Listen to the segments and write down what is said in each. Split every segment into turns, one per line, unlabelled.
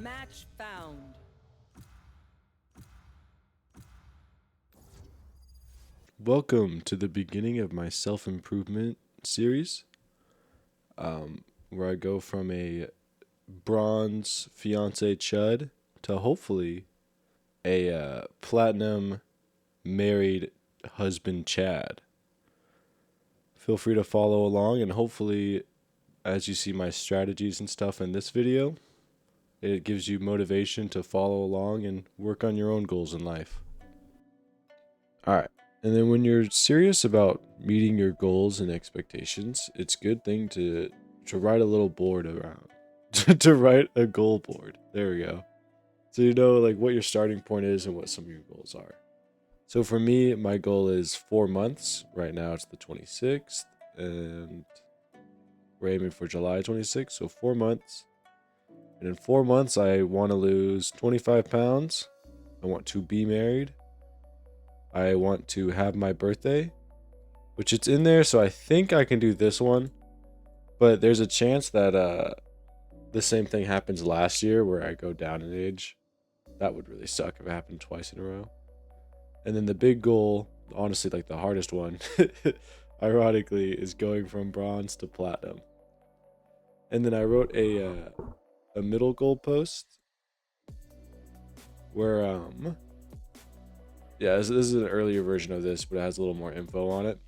Match found.
Welcome to the beginning of my self-improvement series, where I go from a bronze fiance chud to hopefully a platinum married husband Chad. Feel free to follow along, and hopefully, as you see my strategies and stuff in this video, it gives you motivation to follow along and work on your own goals in life. Alright. And then when you're serious about meeting your goals and expectations, it's a good thing to write a little board around. to write a goal board. There we go. So you know like what your starting point is and what some of your goals are. So for me, my goal is 4 months. Right now it's the 26th and we're aiming for July 26th, so 4 months. And in 4 months I want to lose 25 pounds. I want to be married. I want to have my birthday, which it's in there, so I think I can do this one. But there's a chance that the same thing happens last year where I go down in age. That would really suck if it happened twice in a row. And then the big goal, honestly like the hardest one, ironically, is going from bronze to platinum. And then I wrote a middle goal post where yeah, this is an earlier version of this, but it has a little more info on it.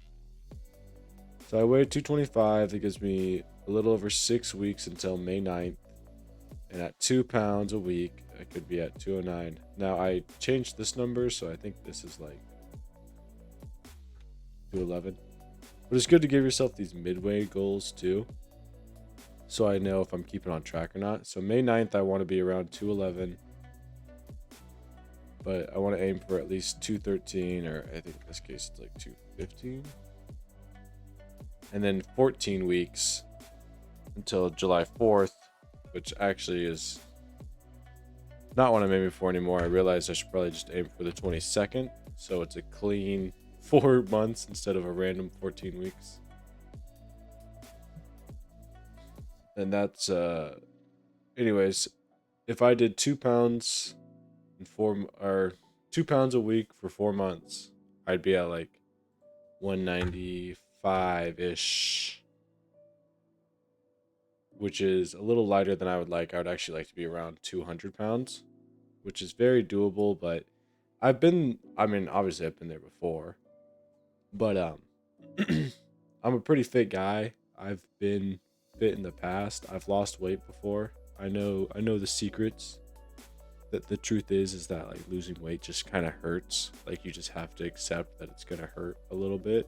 So I weigh 225. That gives me a little over 6 weeks until May 9th. And at 2 pounds a week, I could be at 209. Now, I changed this number, so I think this is like 211. But it's good to give yourself these midway goals too, so I know if I'm keeping on track or not. So May 9th, I want to be around 211. But I want to aim for at least 213, or I think in this case it's like 215. And then 14 weeks until July 4th, which actually is not what I'm aiming for anymore. I realized I should probably just aim for the 22nd, so it's a clean 4 months instead of a random 14 weeks. And that's, anyways, if I did 2 pounds... 2 pounds a week for 4 months, I'd be at like 195-ish, which is a little lighter than I would like. I would actually like to be around 200 pounds, which is very doable. But obviously I've been there before, but I'm a pretty fit guy. I've been fit in the past. I've lost weight before. I know the secrets. The truth is that like losing weight just kind of hurts. Like you just have to accept that it's gonna hurt a little bit,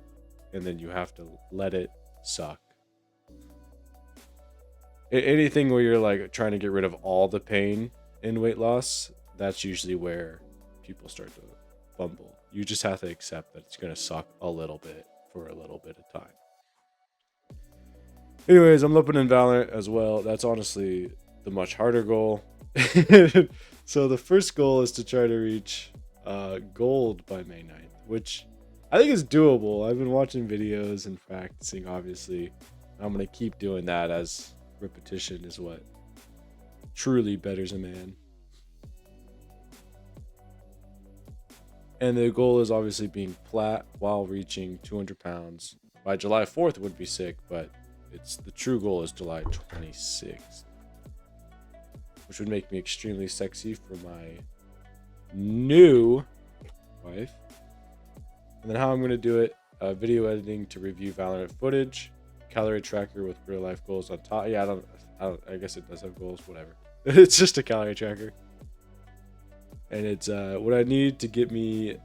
and then you have to let it suck. Anything where you're like trying to get rid of all the pain in weight loss, that's usually where people start to fumble. You just have to accept that it's gonna suck a little bit for a little bit of time. Anyways, I'm looking in Valorant as well. That's honestly the much harder goal. So the first goal is to try to reach gold by May 9th, which I think is doable. I've been watching videos and practicing, obviously. I'm going to keep doing that, as repetition is what truly betters a man. And the goal is obviously being plat while reaching 200 pounds. By July 4th would be sick, but the true goal is July 26th. Which would make me extremely sexy for my new wife. And then how I'm going to do it, video editing to review Valorant footage, calorie tracker with real life goals on top. Yeah, I guess it does have goals, whatever. It's just a calorie tracker. And it's what I need to get me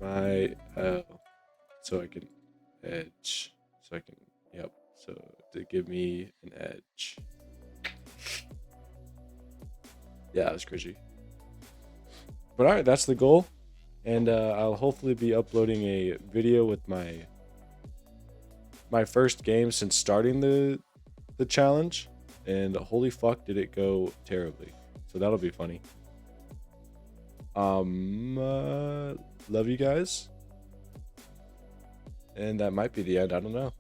my, so I can edge. So to give me an edge. Yeah, that was crazy. But alright, that's the goal. And I'll hopefully be uploading a video with my first game since starting the challenge. And holy fuck, did it go terribly. So that'll be funny. Love you guys. And that might be the end. I don't know.